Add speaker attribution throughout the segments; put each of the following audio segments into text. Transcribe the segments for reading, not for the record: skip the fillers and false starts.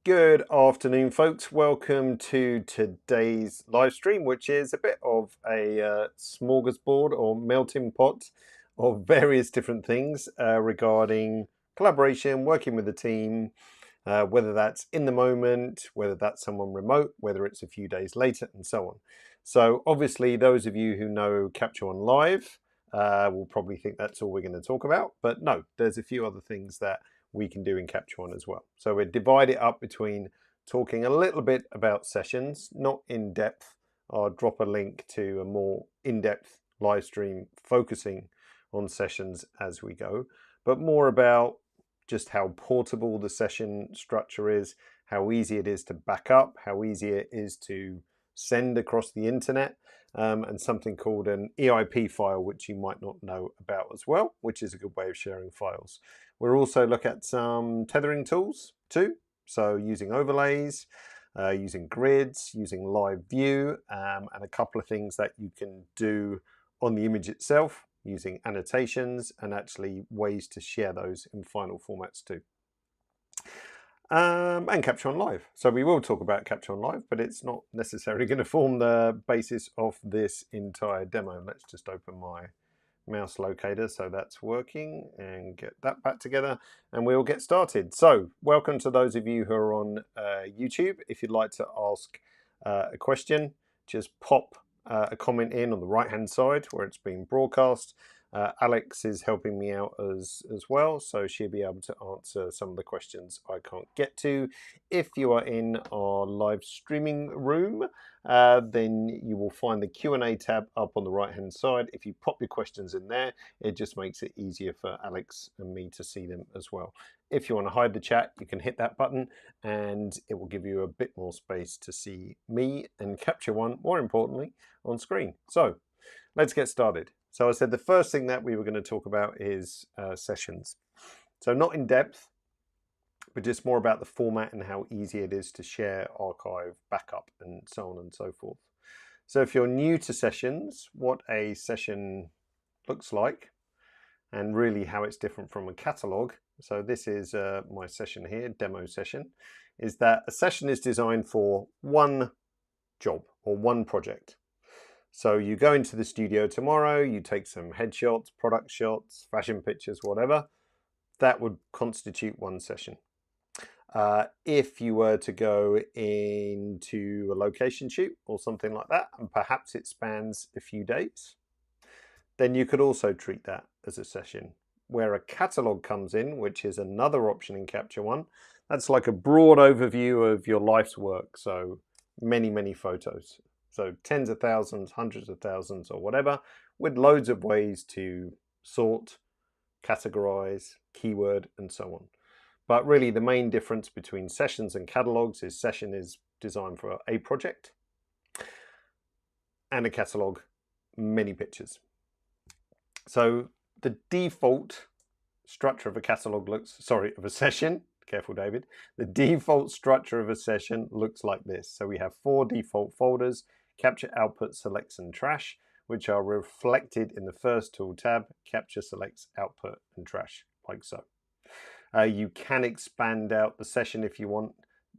Speaker 1: Good afternoon, folks. Welcome to today's live stream, which is a bit of a smorgasbord or melting pot of various different things regarding collaboration, working with the team, whether that's in the moment, whether that's someone remote, whether it's a few days later, and so on. So obviously, those of you who know Capture One Live will probably think that's all we're going to talk about. But no, there's a few other things that we can do in Capture One as well. So we divide it up between talking a little bit about sessions, not in depth. I'll drop a link to a more in-depth live stream focusing on sessions as we go, but more about just how portable the session structure is, how easy it is to back up, how easy it is to send across the internet, and something called an EIP file, which you might not know about as well, which is a good way of sharing files. We'll also look at some tethering tools too, so using overlays, using grids, using live view, and a couple of things that you can do on the image itself, using annotations, and actually ways to share those in final formats too. And Capture One Live. So we will talk about Capture One Live, but it's not necessarily going to form the basis of this entire demo. Let's just open my mouse locator so that's working and get that back together and we'll get started. So welcome to those of you who are on YouTube. If you'd like to ask a question, just pop a comment in on the right hand side where it's being broadcast. Alex is helping me out as well, so she'll be able to answer some of the questions I can't get to. If you are in our live streaming room, then you will find the Q&A tab up on the right hand side. If you pop your questions in there, it just makes it easier for Alex and me to see them as well. If you want to hide the chat, you can hit that button and it will give you a bit more space to see me and Capture One, more importantly, on screen. So let's get started. So I said the first thing that we were going to talk about is sessions. So not in depth, but just more about the format and how easy it is to share, archive, backup, and so on and so forth. So if you're new to sessions, what a session looks like, and really how it's different from a catalog. So this is my session here, demo session, is that a session is designed for one job or one project. So you go into the studio tomorrow, you take some headshots, product shots, fashion pictures, whatever. That would constitute one session. If you were to go into a location shoot or something like that, and perhaps it spans a few days, then you could also treat that as a session. Where a catalog comes in, which is another option in Capture One, that's like a broad overview of your life's work. So many, many photos. So tens of thousands, hundreds of thousands or whatever, with loads of ways to sort, categorize, keyword, and so on. But really the main difference between sessions and catalogs is session is designed for a project and a catalog, many pictures. So the default structure of a catalog of a session, careful David, the default structure of a session looks like this. So we have 4 default folders: capture, output, selects, and trash, which are reflected in the first tool tab: capture, selects, output, and trash, like so. You can expand out the session if you want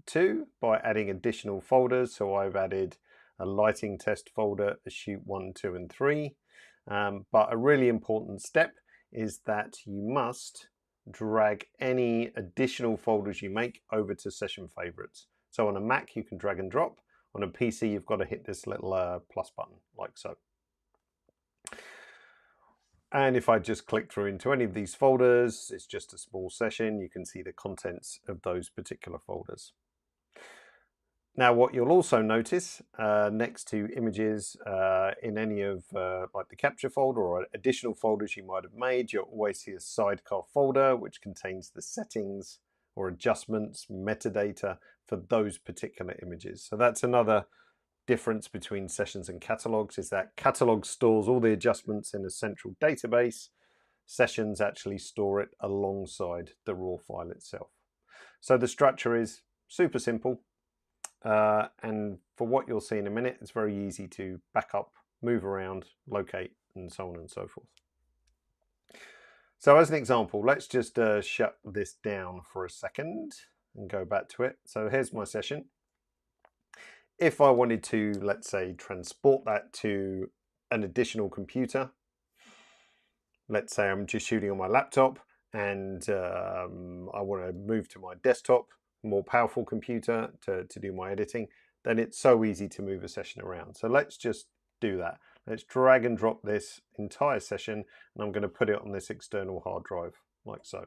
Speaker 1: to by adding additional folders. So I've added a lighting test folder, a shoot 1, 2, and 3. But a really important step is that you must drag any additional folders you make over to session favorites. So on a Mac, you can drag and drop. On a PC, you've got to hit this little plus button, like so. And if I just click through into any of these folders, it's just a small session. You can see the contents of those particular folders. Now, what you'll also notice next to images in any of like the capture folder or additional folders you might have made, you'll always see a sidecar folder which contains the settings or adjustments, metadata for those particular images. So that's another difference between sessions and catalogs, is that catalog stores all the adjustments in a central database. Sessions actually store it alongside the raw file itself. So the structure is super simple. And for what you'll see in a minute, it's very easy to back up, move around, locate, and so on and so forth. So as an example, let's just shut this down for a second and go back to it. So here's my session. If I wanted to, let's say, transport that to an additional computer, let's say I'm just shooting on my laptop and I want to move to my desktop, more powerful computer to do my editing, then it's so easy to move a session around. So let's just do that. Let's drag and drop this entire session, and I'm going to put it on this external hard drive like so.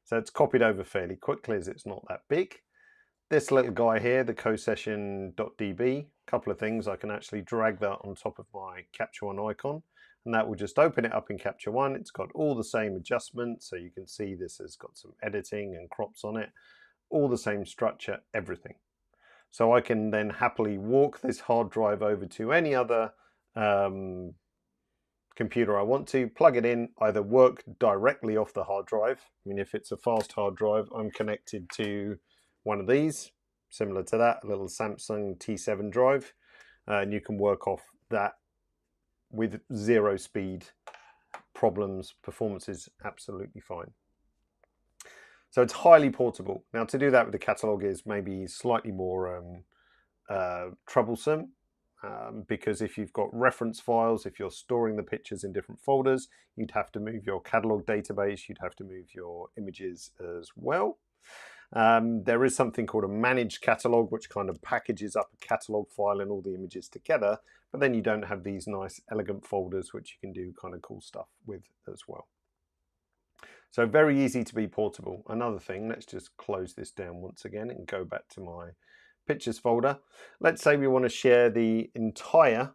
Speaker 1: So it's copied over fairly quickly as it's not that big. This little guy here, the cosession.db, a couple of things. I can actually drag that on top of my Capture One icon, and that will just open it up in Capture One. It's got all the same adjustments, so you can see this has got some editing and crops on it, all the same structure, everything. So I can then happily walk this hard drive over to any other computer I want to, plug it in, either work directly off the hard drive. I mean, if it's a fast hard drive, I'm connected to one of these, similar to that, a little Samsung T7 drive, and you can work off that with zero speed problems. Performance is absolutely fine. So it's highly portable. Now, to do that with the catalog is maybe slightly more troublesome, because if you've got reference files, if you're storing the pictures in different folders, you'd have to move your catalog database, you'd have to move your images as well. There is something called a managed catalog, which kind of packages up a catalog file and all the images together, but then you don't have these nice elegant folders which you can do kind of cool stuff with as well. So very easy to be portable. Another thing, let's just close this down once again and go back to my pictures folder. Let's say we want to share the entire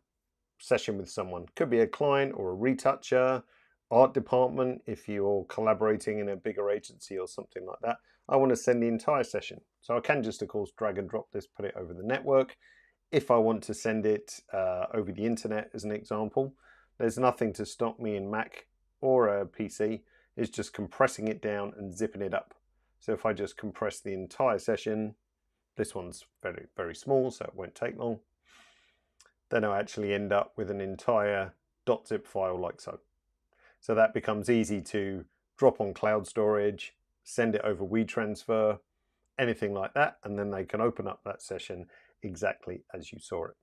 Speaker 1: session with someone. Could be a client or a retoucher, art department, if you're collaborating in a bigger agency or something like that. I want to send the entire session. So I can just, of course, drag and drop this, put it over the network. If I want to send it over the internet, as an example, there's nothing to stop me in Mac or a PC. It's just compressing it down and zipping it up. So if I just compress the entire session, this one's very, very small, so it won't take long. Then I'll actually end up with an entire .zip file like so. So that becomes easy to drop on cloud storage, send it over WeTransfer, anything like that, and then they can open up that session exactly as you saw it.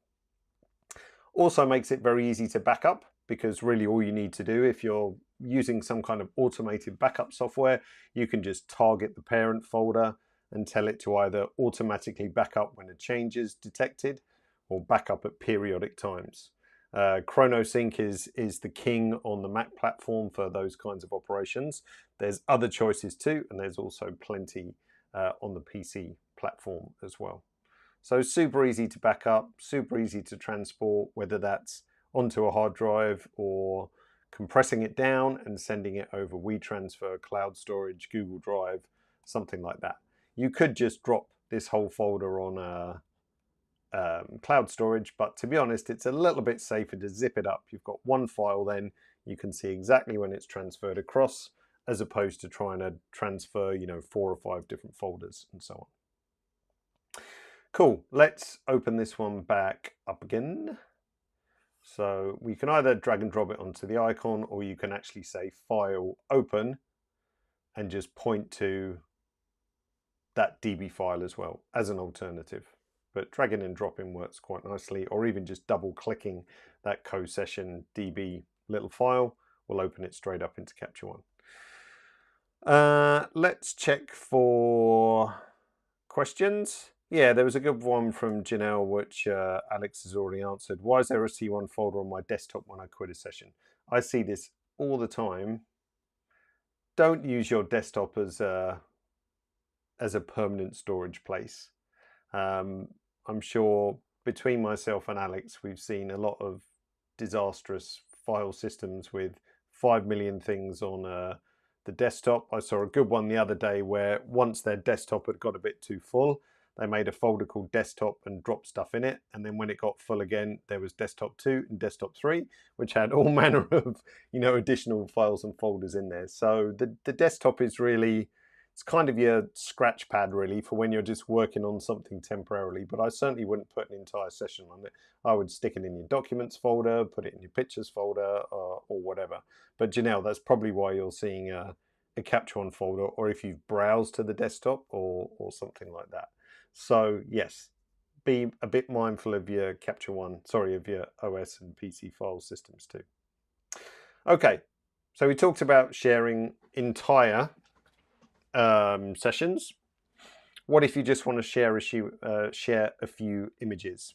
Speaker 1: Also makes it very easy to back up, because really all you need to do, if you're using some kind of automated backup software, you can just target the parent folder and tell it to either automatically back up when a change is detected or back up at periodic times. ChronoSync is the king on the Mac platform for those kinds of operations. There's other choices too, and there's also plenty on the PC platform as well. So super easy to back up, super easy to transport, whether that's onto a hard drive or compressing it down and sending it over WeTransfer, cloud storage, Google Drive, something like that. You could just drop this whole folder on cloud storage, but to be honest, it's a little bit safer to zip it up. You've got one file, then you can see exactly when it's transferred across, as opposed to trying to transfer, 4 or 5 different folders and so on. Cool, let's open this one back up again. So we can either drag and drop it onto the icon, or you can actually say File, Open, and just point to that DB file as well as an alternative. But dragging and dropping works quite nicely, or even just double clicking that cosession DB little file will open it straight up into Capture One. Let's check for questions. Yeah, there was a good one from Janelle, which Alex has already answered. Why is there a C1 folder on my desktop when I quit a session? I see this all the time. Don't use your desktop as a permanent storage place. I'm sure between myself and Alex, we've seen a lot of disastrous file systems with 5 million things on the desktop. I saw a good one the other day where once their desktop had got a bit too full, they made a folder called desktop and dropped stuff in it. And then when it got full again, there was desktop 2 and desktop 3, which had all manner of, additional files and folders in there. So the desktop is really, it's kind of your scratch pad really for when you're just working on something temporarily, but I certainly wouldn't put an entire session on it. I would stick it in your documents folder, put it in your pictures folder, or whatever. But Janelle, that's probably why you're seeing a a Capture One folder, or if you've browsed to the desktop or something like that. So yes, be a bit mindful of your Capture One, sorry, of your OS and PC file systems too. Okay, so we talked about sharing entire sessions. What if you just want to share a few images?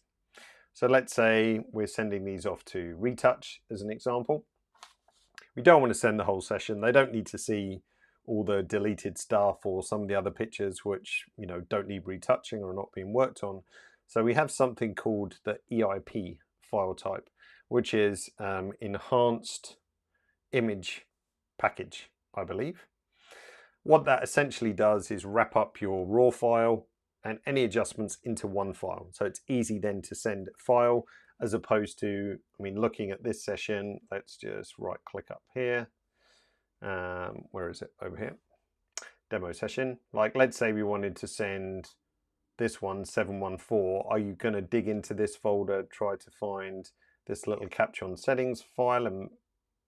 Speaker 1: So let's say we're sending these off to Retouch as an example. We don't want to send the whole session. They don't need to see all the deleted stuff or some of the other pictures which, you know, don't need retouching or are not being worked on. So we have something called the EIP file type, which is enhanced image package, I believe. What that essentially does is wrap up your raw file and any adjustments into one file. So it's easy then to send file, as opposed to, I mean, looking at this session, let's just right click up here. Where is it? Over here. Demo session. Like, let's say we wanted to send this one, 714. Are you going to dig into this folder, try to find this little Capture One settings file and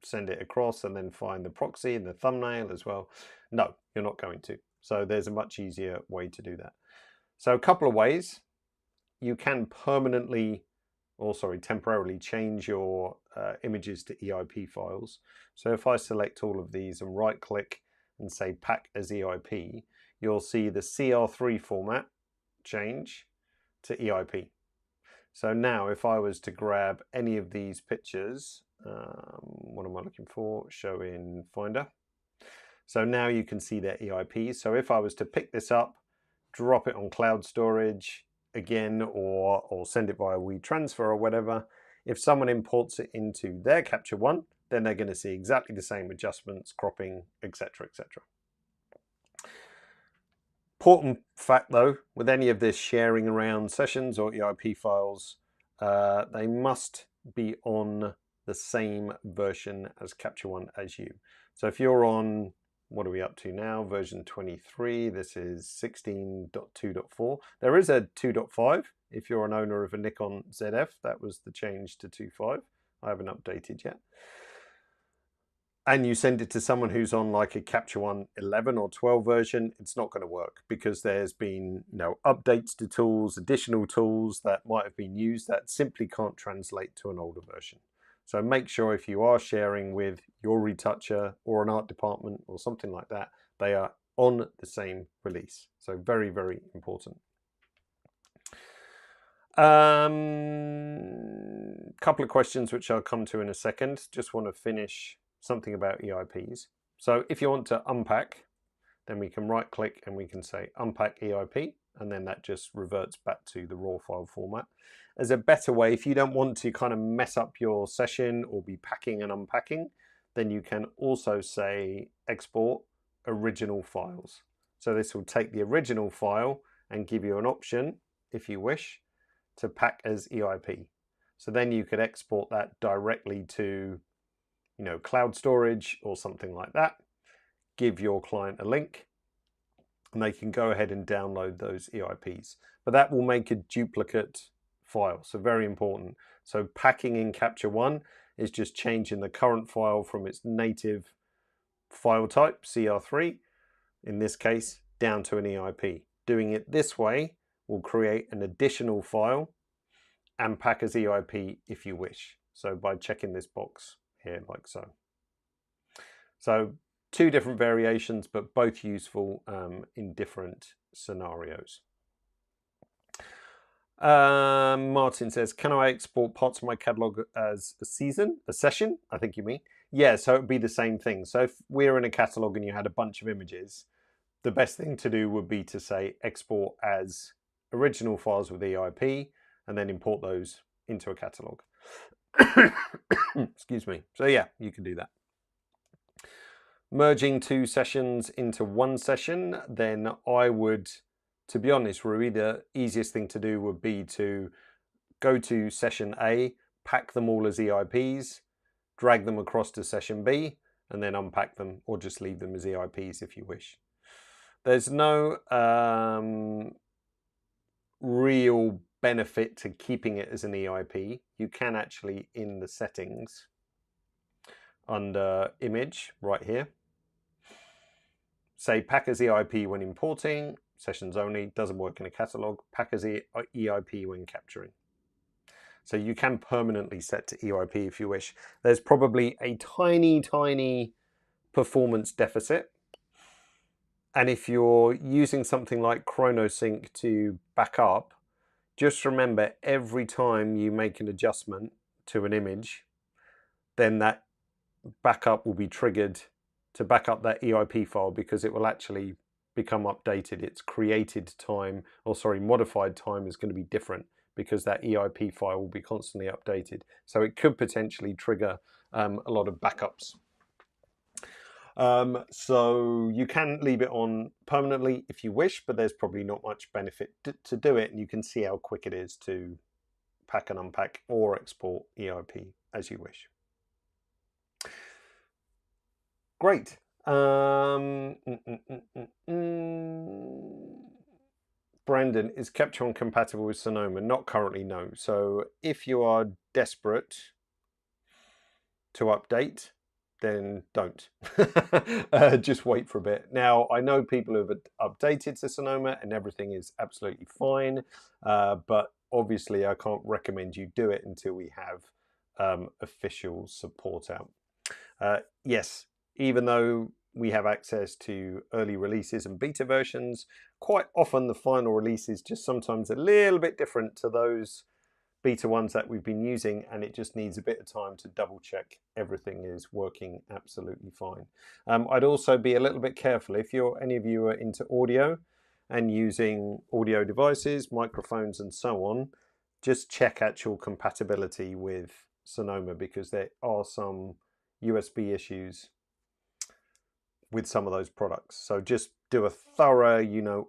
Speaker 1: send it across, and then find the proxy and the thumbnail as well? No, you're not going to. So there's a much easier way to do that. So a couple of ways. You can temporarily change your images to EIP files. So if I select all of these and right click and say pack as EIP, you'll see the CR3 format change to EIP. So now if I was to grab any of these pictures, what am I looking for? Show in Finder. So now you can see their EIP. So if I was to pick this up, drop it on cloud storage again, or send it via WeTransfer or whatever, if someone imports it into their Capture One, then they're going to see exactly the same adjustments, cropping, etc., etc. Important fact though, with any of this sharing around sessions or EIP files, they must be on the same version as Capture One as you. So if you're on, what are we up to now? Version 23. This is 16.2.4. There is a 2.5 if you're an owner of a Nikon ZF. That was the change to 2.5. I haven't updated yet. And you send it to someone who's on like a Capture One 11 or 12 version, it's not going to work, because there's been, you know, updates to tools, additional tools that might have been used that simply can't translate to an older version. So make sure if you are sharing with your retoucher or an art department or something like that, they are on the same release. So very, very important. Couple of questions which I'll come to in a second. Just want to finish something about EIPs. So if you want to unpack, then we can right click and we can say unpack EIP, and then that just reverts back to the raw file format. As a better way, if you don't want to kind of mess up your session or be packing and unpacking, then you can also say export original files. So this will take the original file and give you an option, if you wish, to pack as EIP. So then you could export that directly to, you know, cloud storage or something like that. Give your client a link and they can go ahead and download those EIPs. But that will make a duplicate file, so very important. So packing in Capture One is just changing the current file from its native file type, CR3, in this case, down to an EIP. Doing it this way will create an additional file and pack as EIP if you wish. So by checking this box here, like so. So two different variations, but both useful in different scenarios. Martin says, can I export parts of my catalog as a session, I think you mean? Yeah, so it would be the same thing. So if we're in a catalog and you had a bunch of images, the best thing to do would be to say export as original files with EIP and then import those into a catalog. Excuse me. So yeah, you can do that. Merging two sessions into one session, then I would, to be honest, Rui, the easiest thing to do would be to go to session A, pack them all as EIPs, drag them across to session B, and then unpack them, or just leave them as EIPs if you wish. There's no real benefit to keeping it as an EIP. You can actually, in the settings, under image, right here, say pack as EIP when importing, sessions only, doesn't work in a catalog, pack as EIP when capturing. So you can permanently set to EIP if you wish. There's probably a tiny performance deficit. And if you're using something like ChronoSync to back up, just remember every time you make an adjustment to an image, then that backup will be triggered to back up that EIP file, because it will actually become updated. Its created time, or sorry, modified time is going to be different because that EIP file will be constantly updated. So it could potentially trigger a lot of backups. So you can leave it on permanently if you wish, but there's probably not much benefit to do it. And you can see how quick it is to pack and unpack or export EIP as you wish. Great. Brandon, is Capture One compatible with Sonoma? Not currently, no. So if you are desperate to update, then don't. Just wait for a bit. Now, I know people who have updated to Sonoma and everything is absolutely fine, but obviously I can't recommend you do it until we have official support out. Yes, even though we have access to early releases and beta versions, quite often the final release is just sometimes a little bit different to those beta ones that we've been using, and it just needs a bit of time to double check everything is working absolutely fine. I'd also be a little bit careful if any of you are into audio and using audio devices, microphones and so on, just check actual compatibility with Sonoma, because there are some USB issues with some of those products. So just do a thorough,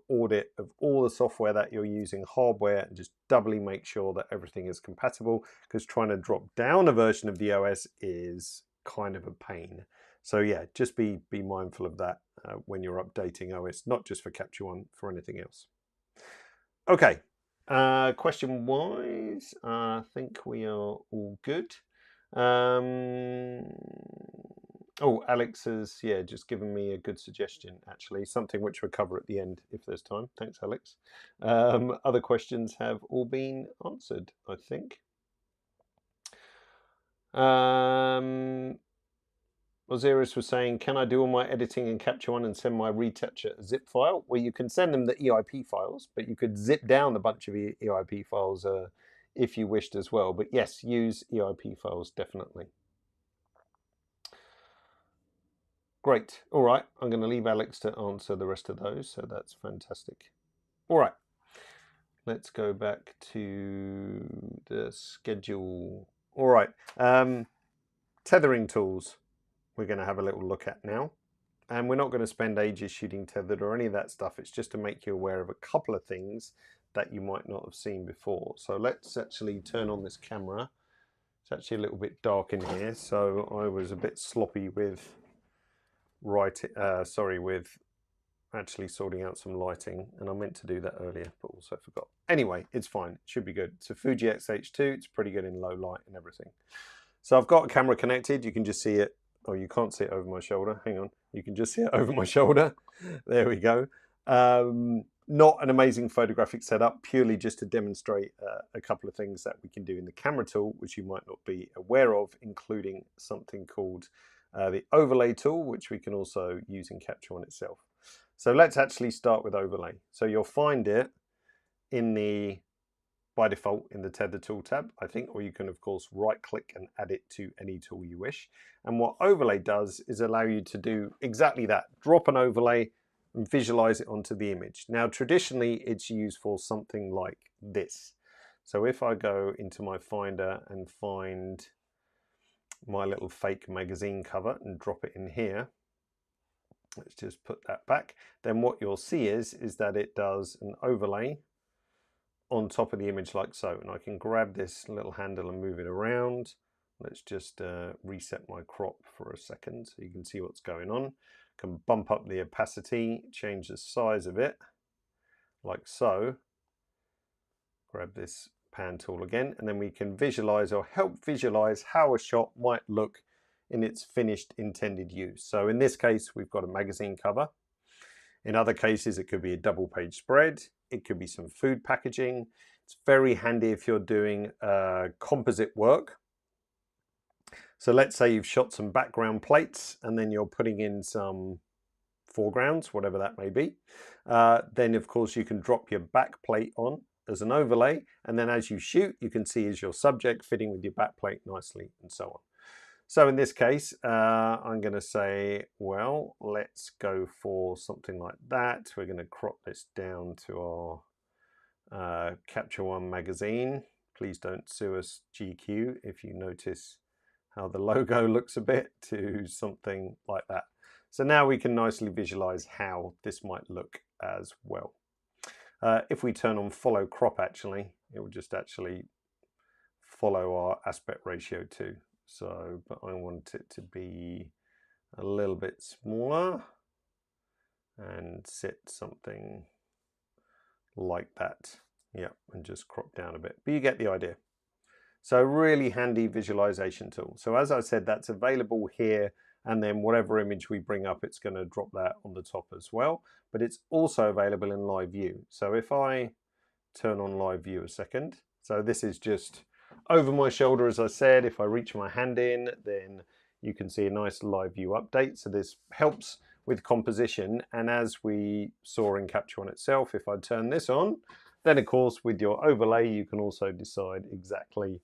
Speaker 1: audit of all the software that you're using, hardware, and just doubly make sure that everything is compatible, because trying to drop down a version of the OS is kind of a pain. So yeah, just be mindful of that when you're updating OS, not just for Capture One, for anything else. Okay, question wise, I think we are all good. Oh, Alex has, just given me a good suggestion, actually. Something which we'll cover at the end if there's time. Thanks, Alex. Other questions have all been answered, I think. Osiris was saying, can I do all my editing in Capture One and send my retoucher a zip file? Well, you can send them the EIP files, but you could zip down a bunch of EIP files if you wished as well. But yes, use EIP files, definitely. Great. All right. I'm going to leave Alex to answer the rest of those. So that's fantastic. All right. Let's go back to the schedule. All right. Tethering tools we're going to have a little look at now. And we're not going to spend ages shooting tethered or any of that stuff. It's just to make you aware of a couple of things that you might not have seen before. So let's actually turn on this camera. It's actually a little bit dark in here. So I was a bit sloppy with with actually sorting out some lighting, and I meant to do that earlier but also forgot. Anyway, it's fine, it should be good. It's a Fuji X-H2, it's pretty good in low light and everything. So I've got a camera connected, you can just see it, or you can't see it over my shoulder, hang on, you can just see it over my shoulder. There we go. Not an amazing photographic setup, purely just to demonstrate a couple of things that we can do in the camera tool which you might not be aware of, including something called the overlay tool, which we can also use in Capture One itself. So let's actually start with overlay. So you'll find it by default in the Tether tool tab, I think, or you can of course right click and add it to any tool you wish. And what overlay does is allow you to do exactly that, drop an overlay and visualize it onto the image. Now traditionally it's used for something like this. So if I go into my Finder and find my little fake magazine cover and drop it in here, let's just put that back, then what you'll see is that it does an overlay on top of the image like so. And I can grab this little handle and move it around. Let's just reset my crop for a second so you can see what's going on. Can bump up the opacity, change the size of it like so. Grab this pan tool again, and then we can visualize or help visualize how a shot might look in its finished intended use. So in this case, we've got a magazine cover. In other cases, it could be a double page spread. It could be some food packaging. It's very handy if you're doing composite work. So let's say you've shot some background plates and then you're putting in some foregrounds, whatever that may be. Then of course you can drop your back plate on as an overlay, and then as you shoot you can see as your subject fitting with your back plate nicely and so on. So in this case I'm going to say, well, let's go for something like that. We're going to crop this down to our Capture One magazine. Please don't sue us, GQ, if you notice how the logo looks a bit, to something like that. So now we can nicely visualize how this might look as well. If we turn on follow crop, actually, it will just actually follow our aspect ratio too. So, but I want it to be a little bit smaller and set something like that. Yeah, and just crop down a bit, but you get the idea. So really handy visualization tool. So as I said, that's available here, and then whatever image we bring up, it's going to drop that on the top as well. But it's also available in live view. So if I turn on live view a second, so this is just over my shoulder, as I said. If I reach my hand in, then you can see a nice live view update. So this helps with composition. And as we saw in Capture One itself, if I turn this on, then of course with your overlay, you can also decide exactly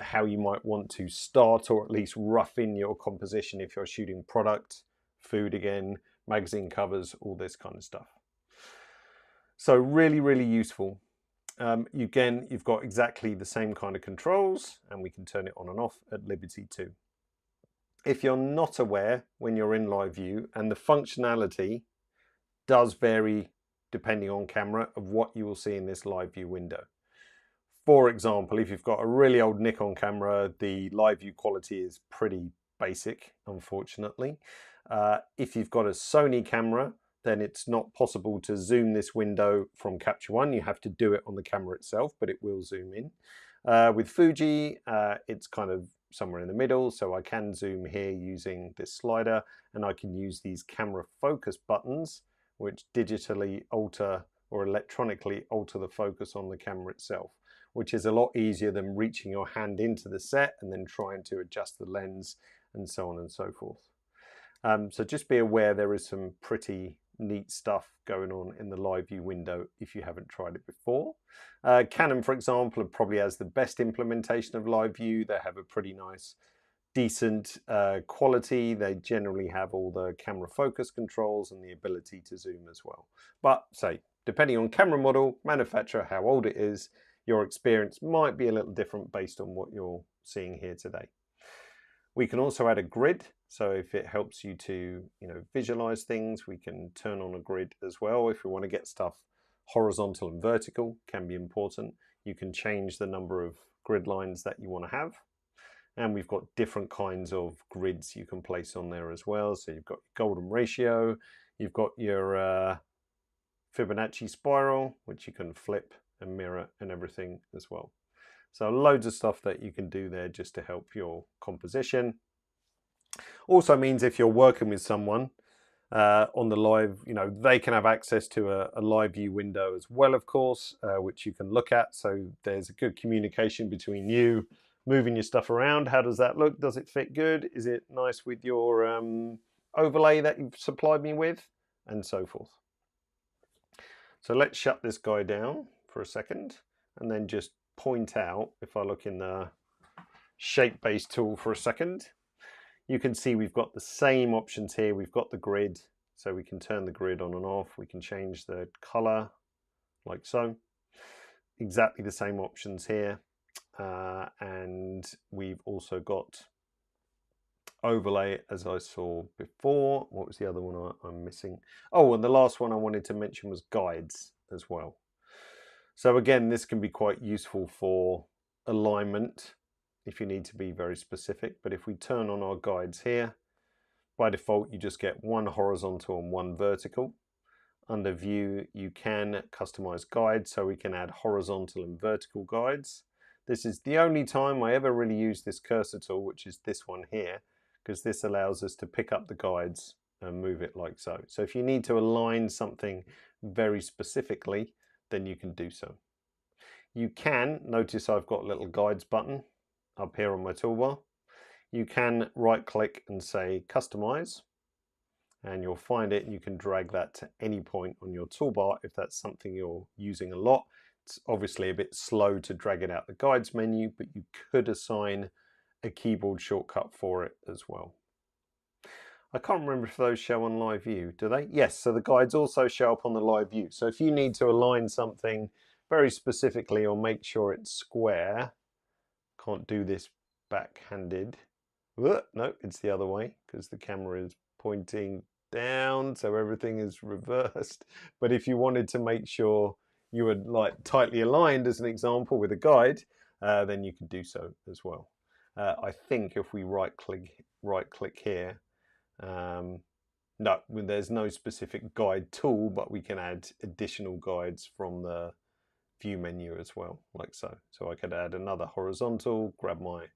Speaker 1: how you might want to start, or at least rough in your composition if you're shooting product, food again, magazine covers, all this kind of stuff. So really, really useful. Again, you've got exactly the same kind of controls, and we can turn it on and off at liberty too. If you're not aware when you're in live view, and the functionality does vary depending on camera, of what you will see in this live view window. For example, if you've got a really old Nikon camera, the live view quality is pretty basic, unfortunately. If you've got a Sony camera, then it's not possible to zoom this window from Capture One. You have to do it on the camera itself, but it will zoom in. With Fuji, it's kind of somewhere in the middle, so I can zoom here using this slider, and I can use these camera focus buttons, which digitally alter or electronically alter the focus on the camera itself, which is a lot easier than reaching your hand into the set and then trying to adjust the lens and so on and so forth. So just be aware there is some pretty neat stuff going on in the live view window if you haven't tried it before. Canon, for example, probably has the best implementation of live view. They have a pretty nice, decent quality. They generally have all the camera focus controls and the ability to zoom as well. But say, depending on camera model, manufacturer, how old it is, your experience might be a little different based on what you're seeing here today. We can also add a grid. So if it helps you to, visualize things, we can turn on a grid as well. If we want to get stuff horizontal and vertical, can be important. You can change the number of grid lines that you want to have. And we've got different kinds of grids you can place on there as well. So you've got golden ratio, you've got your Fibonacci spiral, which you can flip and mirror and everything as well. So loads of stuff that you can do there just to help your composition. Also means if you're working with someone on the live, they can have access to a live view window as well, of course, which you can look at. So there's a good communication between you, moving your stuff around. How does that look? Does it fit good? Is it nice with your overlay that you've supplied me with? And so forth. So let's shut this guy down for a second and then just point out, if I look in the shape-based tool for a second, you can see we've got the same options here. We've got the grid, so we can turn the grid on and off. We can change the color like so. Exactly the same options here. And we've also got overlay, as I saw before. What was the other one I'm missing? Oh, and the last one I wanted to mention was guides as well. So again, this can be quite useful for alignment if you need to be very specific. But if we turn on our guides here, by default, you just get one horizontal and one vertical. Under view, you can customize guides, so we can add horizontal and vertical guides. This is the only time I ever really use this cursor tool, which is this one here, because this allows us to pick up the guides and move it like so. So if you need to align something very specifically, then you can do so. You can notice I've got a little guides button up here on my toolbar. You can right click and say customize, and you'll find it, and you can drag that to any point on your toolbar if that's something you're using a lot. It's obviously a bit slow to drag it out the guides menu, but you could assign a keyboard shortcut for it as well. I can't remember if those show on live view, do they? Yes, so the guides also show up on the live view. So if you need to align something very specifically or make sure it's square, can't do this backhanded. No, it's the other way because the camera is pointing down, so everything is reversed. But if you wanted to make sure you were like tightly aligned, as an example with a guide, then you could do so as well. I think if we right click here, no, there's no specific guide tool, but we can add additional guides from the view menu as well, like so. So I could add another horizontal, grab my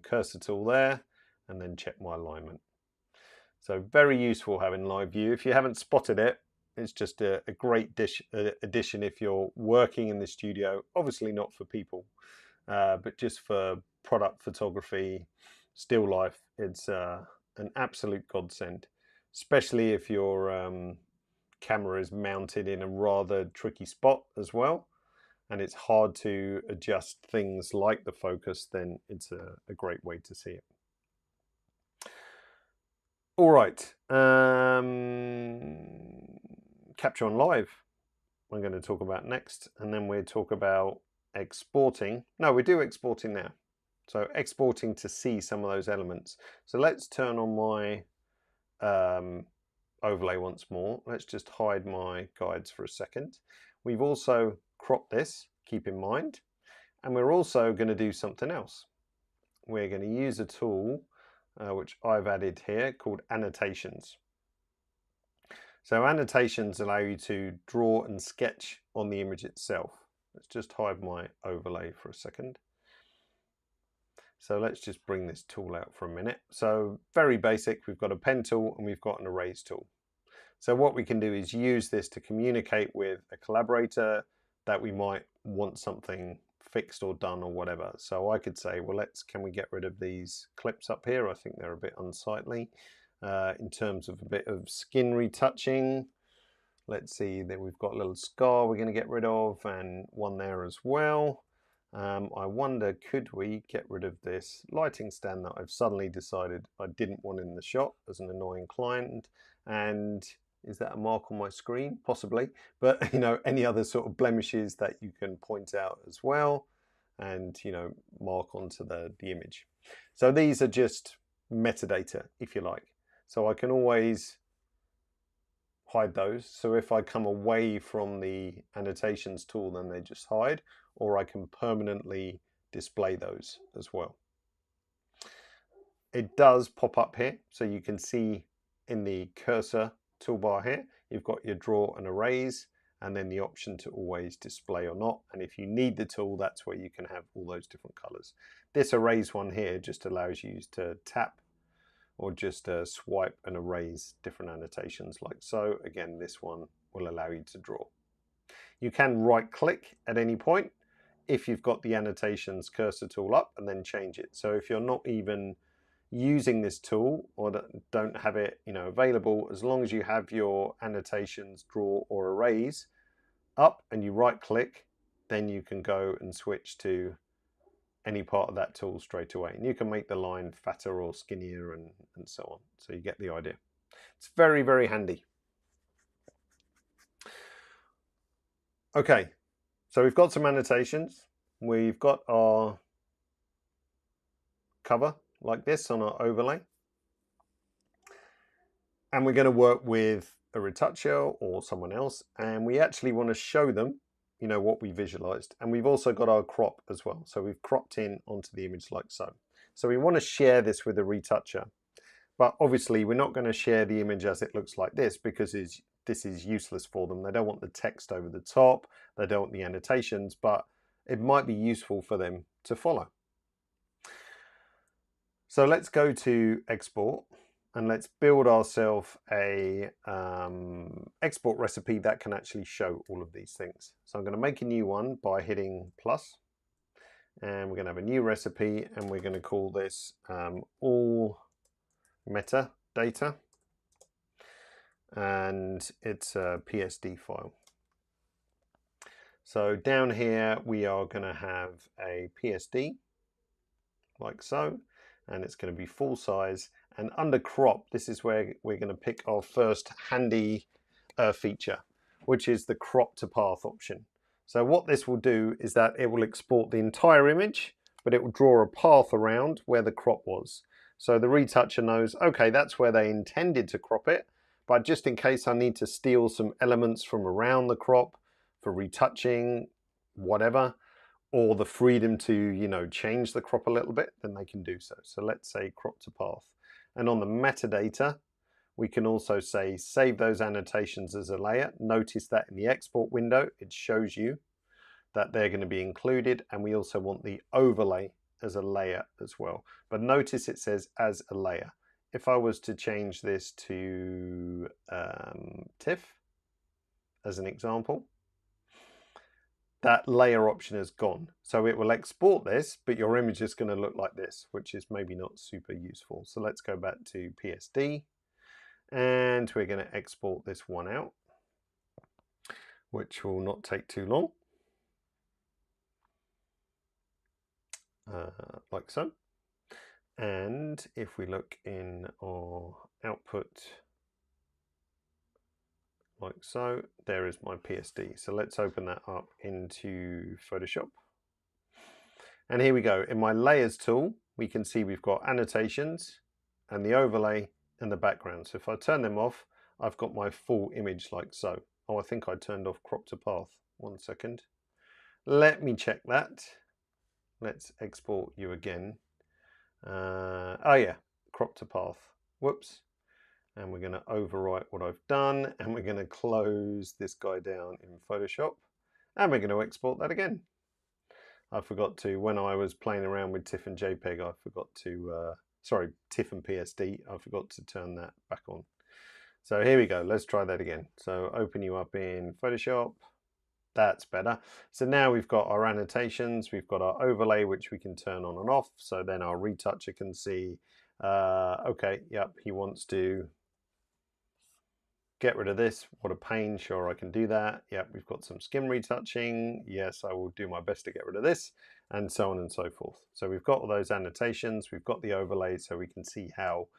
Speaker 1: cursor tool there, and then check my alignment. So very useful having live view. If you haven't spotted it, it's just a great addition if you're working in the studio. Obviously not for people, but just for product photography, still life. It's an absolute godsend, especially if your camera is mounted in a rather tricky spot as well, and it's hard to adjust things like the focus, then it's a great way to see it. All right, Capture on Live I'm going to talk about next, and then we'll talk about exporting. No, we do exporting now. So exporting to see some of those elements. So let's turn on my overlay once more. Let's just hide my guides for a second. We've also cropped this, keep in mind, and we're also going to do something else. We're going to use a tool which I've added here called Annotations. So Annotations allow you to draw and sketch on the image itself. Let's just hide my overlay for a second. So let's just bring this tool out for a minute. So very basic, we've got a pen tool and we've got an erase tool. So what we can do is use this to communicate with a collaborator that we might want something fixed or done or whatever. So I could say, well, can we get rid of these clips up here? I think they're a bit unsightly. In terms of a bit of skin retouching, let's see that we've got a little scar we're going to get rid of, and one there as well. I wonder, could we get rid of this lighting stand that I've suddenly decided I didn't want in the shot as an annoying client? And is that a mark on my screen? Possibly, but you know, any other sort of blemishes that you can point out as well, and you know, mark onto the image. So these are just metadata, if you like. So I can always hide those. So if I come away from the annotations tool, then they just hide, or I can permanently display those as well. It does pop up here. So you can see in the cursor toolbar here, you've got your draw and erase, and then the option to always display or not. And if you need the tool, that's where you can have all those different colors. This erase one here just allows you to tap or just swipe and erase different annotations like so. Again, this one will allow you to draw. You can right click at any point if you've got the annotations cursor tool up, and then change it. So if you're not even using this tool or don't have it available, as long as you have your annotations draw or erase up and you right click, then you can go and switch to any part of that tool straight away, and you can make the line fatter or skinnier and so on. So you get the idea. It's very, very handy. Okay, so we've got some annotations. We've got our cover like this on our overlay, and we're going to work with a retoucher or someone else, and we actually want to show them what we visualized. And we've also got our crop as well. So we've cropped in onto the image like so. So we want to share this with a retoucher, but obviously we're not going to share the image as it looks like this, because this is useless for them. They don't want the text over the top, they don't want the annotations, but it might be useful for them to follow. So let's go to export, and let's build ourselves a export recipe that can actually show all of these things. So I'm going to make a new one by hitting plus, and we're going to have a new recipe, and we're going to call this all metadata, and it's a PSD file. So down here we are going to have a PSD like so, and it's going to be full size. And under crop, this is where we're going to pick our first handy feature, which is the crop to path option. So what this will do is that it will export the entire image, but it will draw a path around where the crop was. So the retoucher knows, okay, that's where they intended to crop it, but just in case I need to steal some elements from around the crop for retouching, whatever, or the freedom to, you know, change the crop a little bit, then they can do so. So let's say crop to path. And on the metadata, we can also say save those annotations as a layer. Notice that in the export window, it shows you that they're going to be included. And we also want the overlay as a layer as well. But notice it says as a layer. If I was to change this to TIFF as an example, that layer option is gone. So it will export this, but your image is going to look like this, which is maybe not super useful. So let's go back to PSD, and we're going to export this one out, which will not take too long. Like so. And if we look in our output, like so, there is my PSD. So let's open that up into Photoshop. And here we go. In my layers tool, we can see we've got annotations and the overlay and the background. So if I turn them off, I've got my full image like so. Oh, I think I turned off crop to path. 1 second. Let me check that. Let's export you again. Oh yeah, crop to path. Whoops. And we're going to overwrite what I've done, and we're going to close this guy down in Photoshop, and we're going to export that again. I forgot to, when I was playing around with TIFF and JPEG, I forgot to, sorry, TIFF and PSD, I forgot to turn that back on. So here we go, let's try that again. So open you up in Photoshop, that's better. So now we've got our annotations, we've got our overlay, which we can turn on and off, so then our retoucher can see, okay, yep, he wants to get rid of this. What a pain. Sure, I can do that. Yep, we've got some skin retouching. Yes, I will do my best to get rid of this, and so on and so forth. So we've got all those annotations. We've got the overlay, so we can see how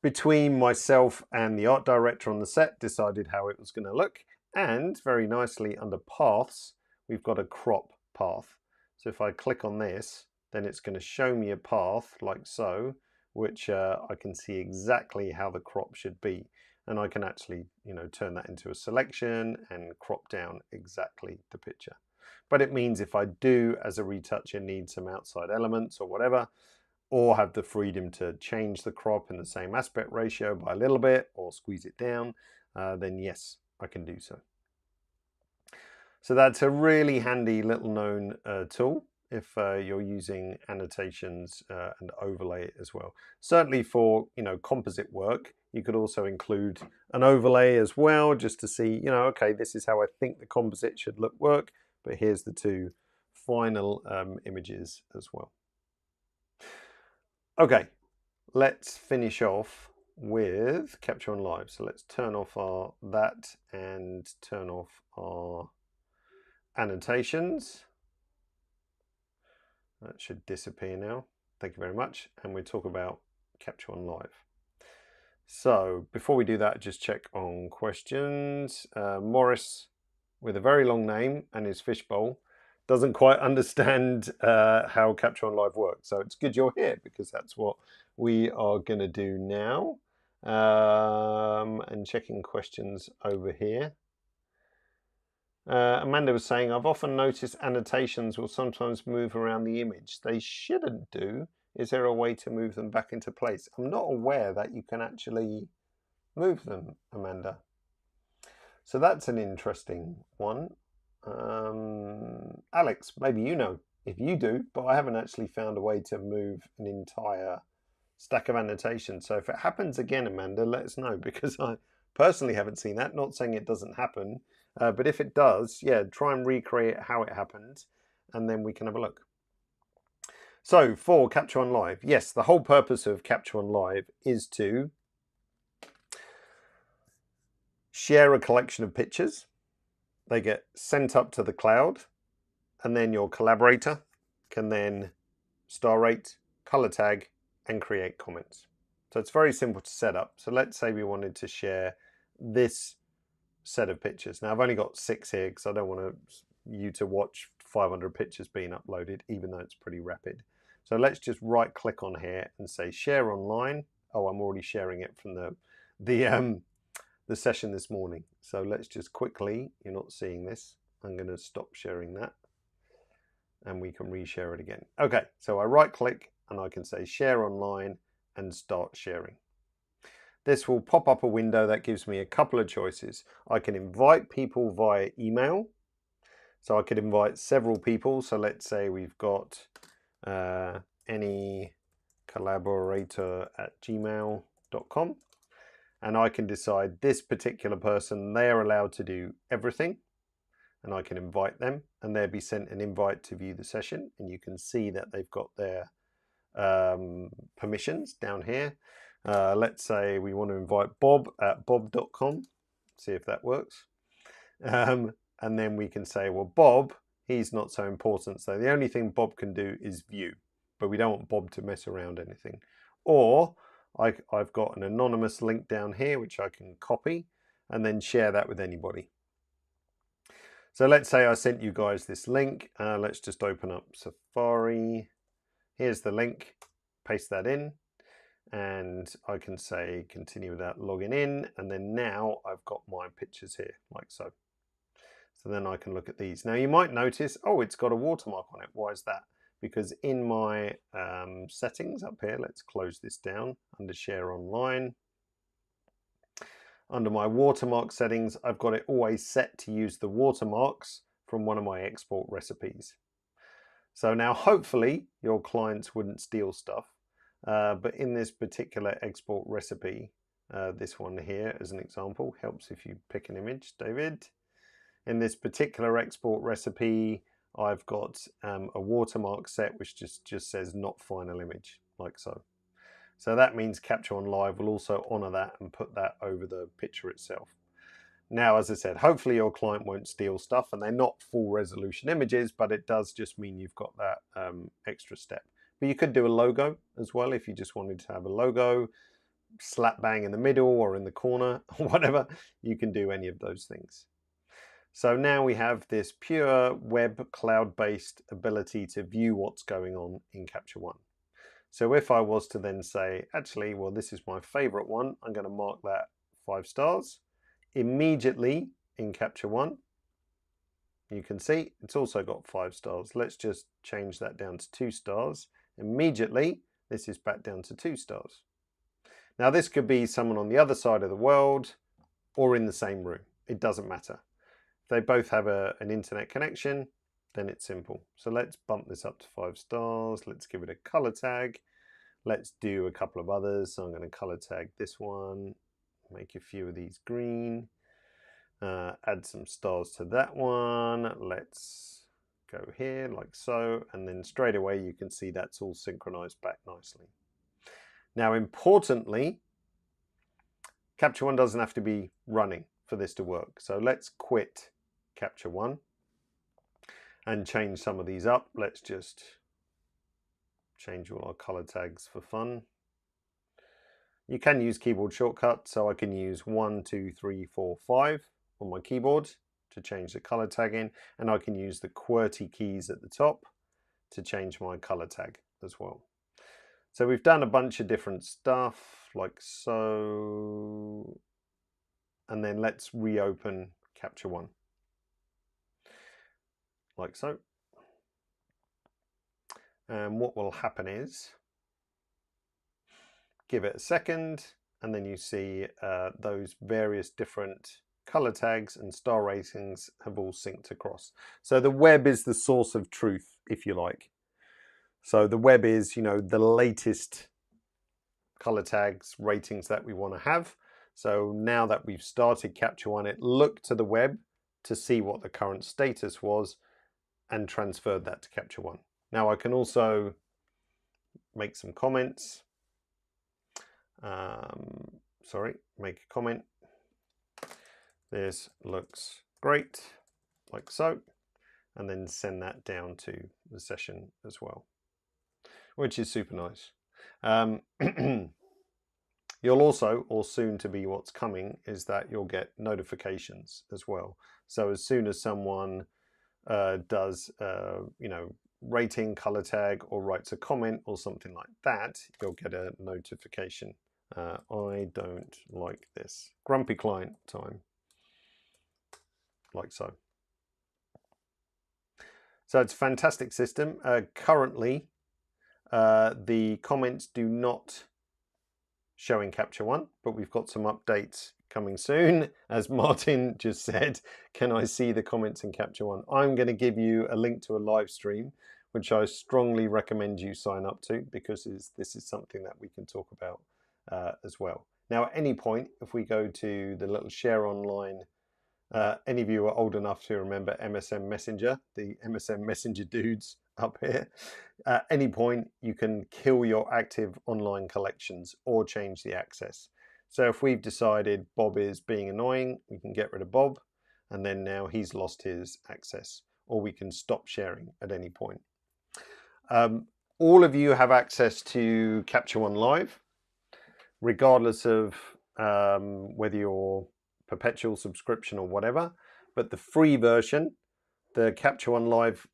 Speaker 1: between myself and the art director on the set decided how it was going to look. And very nicely under paths, we've got a crop path. So if I click on this, then it's going to show me a path like so, which I can see exactly how the crop should be. And I can actually, you know, turn that into a selection and crop down exactly the picture. But it means if I do, as a retoucher, need some outside elements or whatever, or have the freedom to change the crop in the same aspect ratio by a little bit or squeeze it down, then yes, I can do so. So that's a really handy little known tool if you're using annotations and overlay as well. Certainly for, you know, composite work, you could also include an overlay as well, just to see, you know, okay, this is how I think the composite should work, but here's the two final images as well. Okay, let's finish off with Capture on Live. So let's turn off our that and turn off our annotations. That should disappear now. Thank you very much. And we talk about Capture on Live. So before we do that, just check on questions. Morris, with a very long name and his fishbowl, doesn't quite understand how Capture on Live works. So it's good you're here, because that's what we are going to do now. And checking questions over here. Amanda was saying, I've often noticed annotations will sometimes move around the image. They shouldn't do. Is there a way to move them back into place? I'm not aware that you can actually move them, Amanda. So that's an interesting one. Alex, maybe you know if you do, but I haven't actually found a way to move an entire stack of annotations. So if it happens again, Amanda, let us know, because I personally haven't seen that. Not saying it doesn't happen, but if it does, yeah, try and recreate how it happened, and then we can have a look. So for Capture One Live, yes, the whole purpose of Capture One Live is to share a collection of pictures. They get sent up to the cloud, and then your collaborator can then star rate, color tag, and create comments. So it's very simple to set up. So let's say we wanted to share this set of pictures. Now I've only got 6 here because I don't want you to watch 500 pictures being uploaded, even though it's pretty rapid. So let's just right click on here and say share online. Oh, I'm already sharing it from the session this morning. So let's just quickly, you're not seeing this, I'm going to stop sharing that, and we can reshare it again. Okay, so I right click and I can say share online and start sharing. This will pop up a window that gives me a couple of choices. I can invite people via email. So I could invite several people. So let's say we've got any collaborator@gmail.com. And I can decide this particular person, they're allowed to do everything. And I can invite them, and they'll be sent an invite to view the session. And you can see that they've got their permissions down here. Let's say we want to invite Bob at bob.com, see if that works. And then we can say, well, Bob, he's not so important. So the only thing Bob can do is view, but we don't want Bob to mess around anything. Or I've got an anonymous link down here, which I can copy and then share that with anybody. So let's say I sent you guys this link. Let's just open up Safari. Here's the link, paste that in, and I can say continue without logging in. And then now I've got my pictures here, like so. So then I can look at these. Now you might notice, oh, it's got a watermark on it. Why is that? Because in my settings up here, let's close this down under share online. Under my watermark settings, I've got it always set to use the watermarks from one of my export recipes. So now hopefully your clients wouldn't steal stuff, but in this particular export recipe, this one here as an example, helps if you pick an image, David. In this particular export recipe, I've got a watermark set which just says not final image, like so. So that means Capture One Live will also honor that and put that over the picture itself. Now, as I said, hopefully your client won't steal stuff, and they're not full resolution images, but it does just mean you've got that extra step. But you could do a logo as well if you just wanted to have a logo, slap bang in the middle or in the corner, or whatever. You can do any of those things. So now we have this pure web cloud-based ability to view what's going on in Capture One. So if I was to then say, actually, well, this is my favorite one, I'm going to mark that 5 stars. Immediately in Capture One, you can see it's also got 5 stars. Let's just change that down to 2 stars. Immediately, this is back down to 2 stars. Now, this could be someone on the other side of the world or in the same room. It doesn't matter. If they both have an internet connection, then it's simple. So let's bump this up to 5 stars. Let's give it a color tag. Let's do a couple of others. So I'm going to color tag this one, make a few of these green, add some stars to that one. Let's go here like so. And then straight away, you can see that's all synchronized back nicely. Now, importantly, Capture One doesn't have to be running for this to work. So let's quit Capture One and change some of these up. Let's just change all our color tags for fun. You can use keyboard shortcuts, so I can use 1, 2, 3, 4, 5 on my keyboard to change the color tagging, and I can use the QWERTY keys at the top to change my color tag as well. So we've done a bunch of different stuff like so, and then let's reopen Capture One like so. And what will happen is, give it a second, and then you see those various different color tags and star ratings have all synced across. So the web is the source of truth, if you like. So the web is, you know, the latest color tags, ratings that we want to have. So now that we've started Capture One, it looked to the web to see what the current status was and transferred that to Capture One. Now I can also make some comments. Make a comment. This looks great, like so, and then send that down to the session as well, which is super nice. You'll also, or soon to be what's coming, is that you'll get notifications as well. So as soon as someone does, rating, color tag, or writes a comment or something like that, you'll get a notification. I don't like this. Grumpy client time. Like so. So it's a fantastic system. Currently, the comments do not show in Capture One, but we've got some updates coming soon. As Martin just said, can I see the comments in Capture One? I'm going to give you a link to a live stream, which I strongly recommend you sign up to, because this is something that we can talk about as well. Now, at any point, if we go to the little share online, any of you are old enough to remember MSN Messenger, the MSN Messenger dudes up here. At any point, you can kill your active online collections or change the access. So if we've decided Bob is being annoying, we can get rid of Bob, and then now he's lost his access, or we can stop sharing at any point. All of you have access to Capture One Live, regardless of whether you're perpetual subscription or whatever, but the free version, the Capture One Live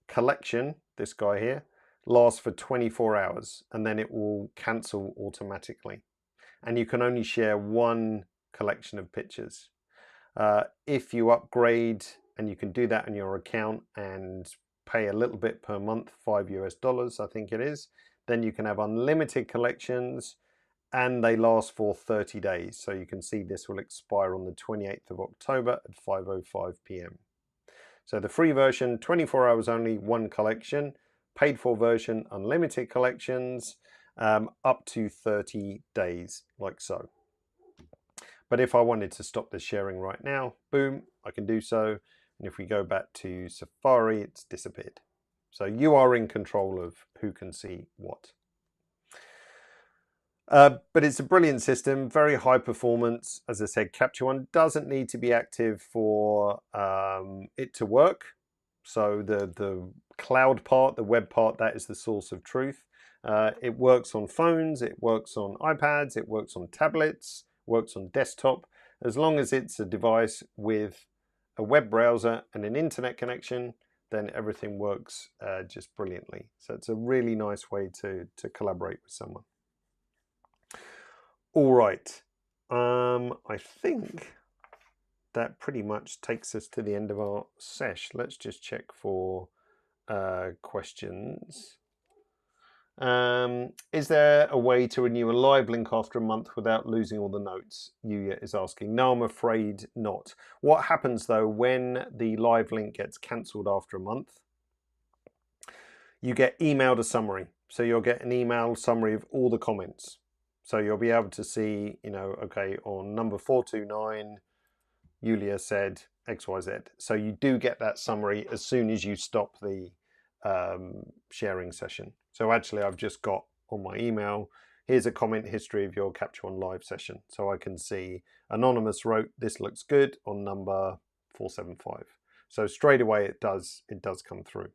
Speaker 1: collection, this guy here, lasts for 24 hours and then it will cancel automatically. And you can only share one collection of pictures. If you upgrade, and you can do that on your account and pay a little bit per month, $5 US, I think it is, then you can have unlimited collections, and they last for 30 days. So you can see this will expire on the 28th of October at 5:05 p.m. So the free version, 24 hours only, one collection. Paid for version, unlimited collections, up to 30 days, like so. But if I wanted to stop the sharing right now, boom, I can do so. And if we go back to Safari, it's disappeared. So you are in control of who can see what. But it's a brilliant system, very high performance. As I said, Capture One doesn't need to be active for it to work. So the cloud part, the web part, that is the source of truth. It works on phones, it works on iPads, it works on tablets, works on desktop. As long as it's a device with a web browser and an internet connection, then everything works just brilliantly. So it's a really nice way to collaborate with someone. All right, I think that pretty much takes us to the end of our sesh. Let's just check for questions. Is there a way to renew a live link after a month without losing all the notes? Yuya is asking. No, I'm afraid not. What happens though when the live link gets cancelled after a month? You get emailed a summary. So you'll get an email summary of all the comments. So you'll be able to see, okay, on number 429, Yulia said XYZ. So you do get that summary as soon as you stop the sharing session. So actually, I've just got on my email, here's a comment history of your Capture One Live session. So I can see Anonymous wrote, this looks good on number 475. So straight away, it does come through.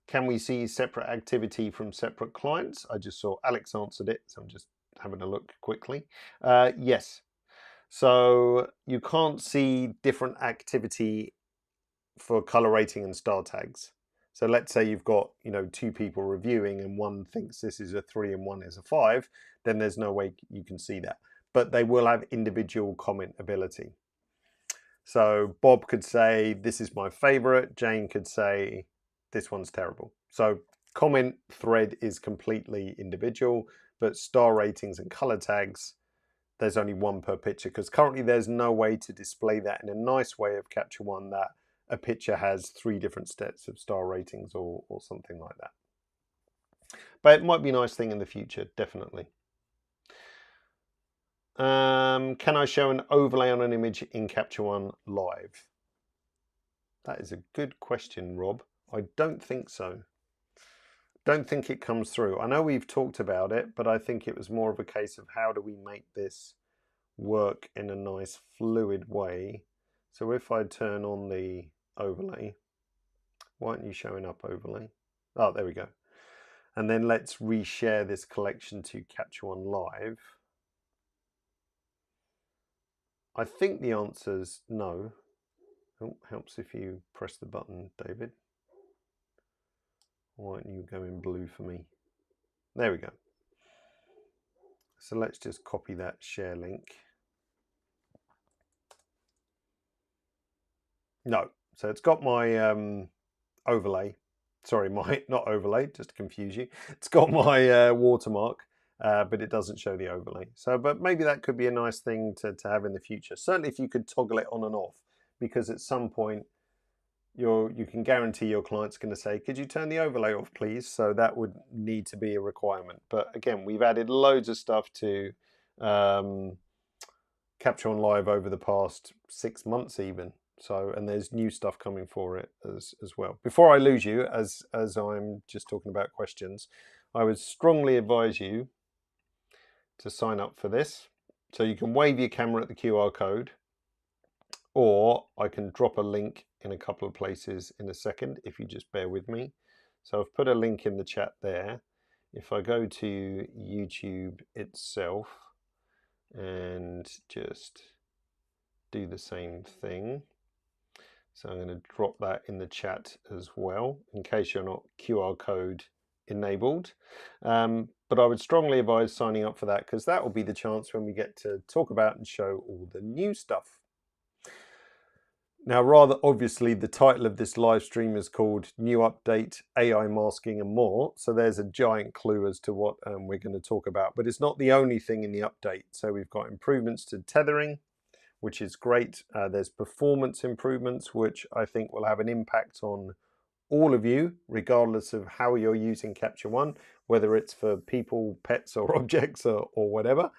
Speaker 1: Can we see separate activity from separate clients? I just saw Alex answered it, so I'm just having a look quickly. Yes. So you can't see different activity for color rating and star tags. So let's say you've got, two people reviewing and one thinks this is a 3 and one is a 5, then there's no way you can see that. But they will have individual comment ability. So Bob could say, this is my favorite. Jane could say, this one's terrible. So comment thread is completely individual, but star ratings and color tags, there's only one per picture, because currently there's no way to display that in a nice way of Capture One, that a picture has 3 different sets of star ratings or something like that. But it might be a nice thing in the future, definitely. Can I show an overlay on an image in Capture One live? That is a good question, Rob. I don't think so. Don't think it comes through. I know we've talked about it, but I think it was more of a case of how do we make this work in a nice fluid way. So if I turn on the overlay, why aren't you showing up overlay? Oh, there we go. And then let's reshare this collection to Capture One Live. I think the answer's no. Oh, helps if you press the button, David. Why aren't you going blue for me? There we go. So let's just copy that share link. No, so it's got my overlay. Sorry, not overlay, just to confuse you. It's got my watermark, but it doesn't show the overlay. So, but maybe that could be a nice thing to have in the future. Certainly if you could toggle it on and off, because at some point you can guarantee your client's going to say, could you turn the overlay off, please? So that would need to be a requirement. But again, we've added loads of stuff to Capture One Live over the past 6 months even. So, and there's new stuff coming for it as well. Before I lose you, as I'm just talking about questions, I would strongly advise you to sign up for this. So you can wave your camera at the QR code, or I can drop a link in a couple of places in a second if you just bear with me. So I've put a link in the chat there. If I go to YouTube itself and just do the same thing. So I'm going to drop that in the chat as well, in case you're not QR code enabled. But I would strongly advise signing up for that, because that will be the chance when we get to talk about and show all the new stuff. Now, rather obviously, the title of this live stream is called New Update, AI Masking and More. So there's a giant clue as to what we're going to talk about. But it's not the only thing in the update. So we've got improvements to tethering, which is great. There's performance improvements, which I think will have an impact on all of you, regardless of how you're using Capture One, whether it's for people, pets, or objects, or whatever.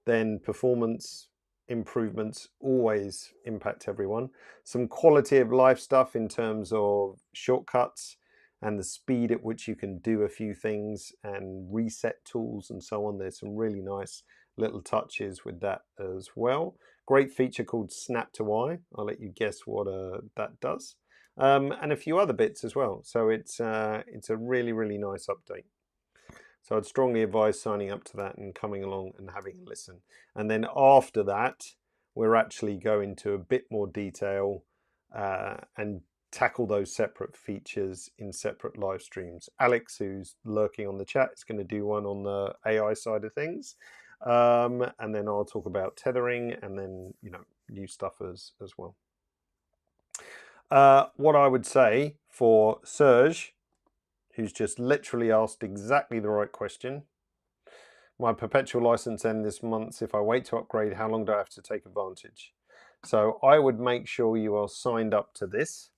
Speaker 1: Then performance improvements always impact everyone. Some quality of life stuff in terms of shortcuts and the speed at which you can do a few things, and reset tools and so on. There's some really nice little touches with that as well. Great feature called Snap to Eye. I'll let you guess what that does. And a few other bits as well. So it's a really, really nice update. So I'd strongly advise signing up to that and coming along and having a listen. And then after that, we're actually going to a bit more detail and tackle those separate features in separate live streams. Alex, who's lurking on the chat, is going to do one on the AI side of things. And then I'll talk about tethering and then, new stuff as well. What I would say for Serge, who's just literally asked exactly the right question. My perpetual license ends this month. If I wait to upgrade, how long do I have to take advantage? So I would make sure you are signed up to this,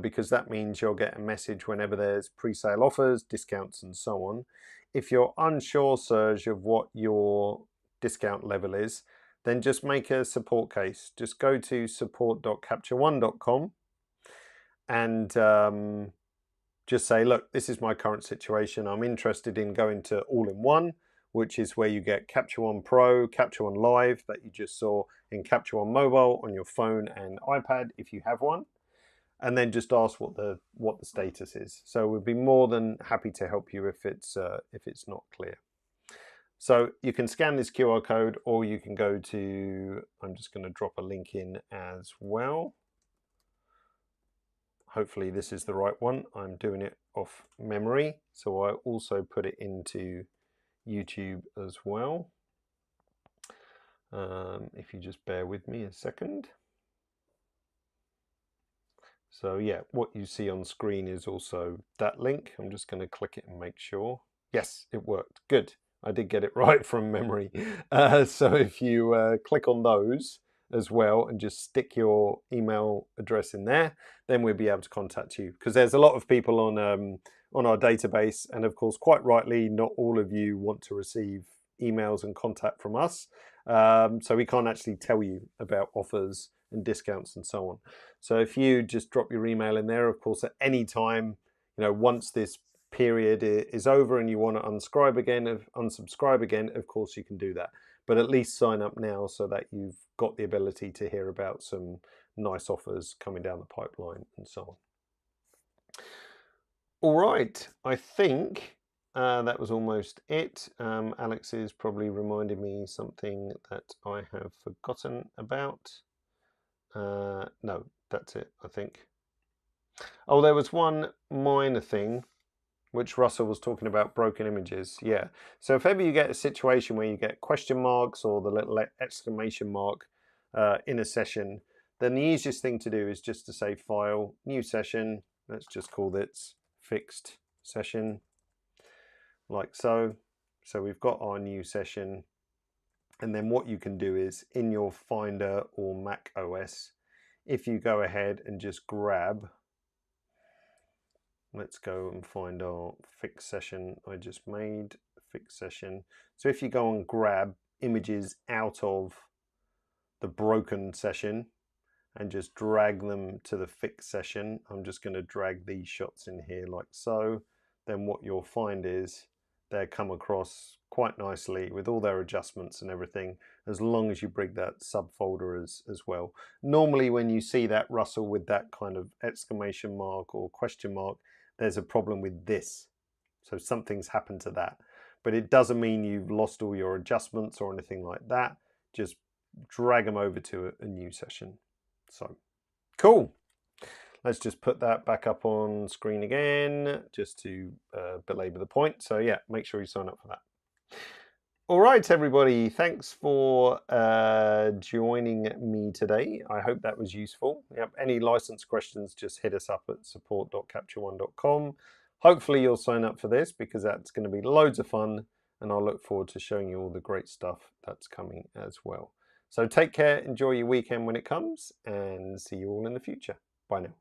Speaker 1: because that means you'll get a message whenever there's pre-sale offers, discounts, and so on. If you're unsure, Serge, of what your discount level is, then just make a support case. Just go to support.captureone.com and just say, look, this is my current situation. I'm interested in going to all-in-one, which is where you get Capture One Pro, Capture One Live that you just saw in Capture One Mobile on your phone and iPad if you have one, and then just ask what the status is. So we'd be more than happy to help you if it's not clear. So you can scan this QR code, or you can go to, I'm just going to drop a link in as well. Hopefully this is the right one. I'm doing it off memory, so I also put it into YouTube as well. If you just bear with me a second. So yeah, what you see on screen is also that link. I'm just going to click it and make sure. Yes, it worked. Good. I did get it right from memory. So if you click on those as well and just stick your email address in there, then we'll be able to contact you, because there's a lot of people on on our database. And of course, quite rightly, not all of you want to receive emails and contact from us. So we can't actually tell you about offers and discounts and so on. So if you just drop your email in there, of course, at any time, once this period is over and you want to unsubscribe again, of course you can do that. But at least sign up now so that you've got the ability to hear about some nice offers coming down the pipeline and so on. All right, I think that was almost it. Alex is probably reminding me something that I have forgotten about. No, that's it, I think. Oh, there was one minor thing which Russell was talking about, broken images. Yeah, so if ever you get a situation where you get question marks or the little exclamation mark in a session, then the easiest thing to do is just to say File, New Session. Let's just call this Fixed Session, like so. So we've got our new session. And then what you can do is in your Finder or Mac OS, if you go ahead and just grab, let's go and find our fixed session I just made, fixed session. So if you go and grab images out of the broken session and just drag them to the fixed session, I'm just going to drag these shots in here like so, then what you'll find is they come across quite nicely with all their adjustments and everything, as long as you bring that subfolder as well. Normally when you see that, Russell, with that kind of exclamation mark or question mark, there's a problem with this. So something's happened to that. But it doesn't mean you've lost all your adjustments or anything like that. Just drag them over to a new session. So, cool. Let's just put that back up on screen again, just to belabor the point. So yeah, make sure you sign up for that. All right, everybody, thanks for joining me today. I hope that was useful. Yep, any license questions, just hit us up at support.captureone.com. Hopefully you'll sign up for this, because that's going to be loads of fun, and I'll look forward to showing you all the great stuff that's coming as well. So take care, enjoy your weekend when it comes, and see you all in the future. Bye now.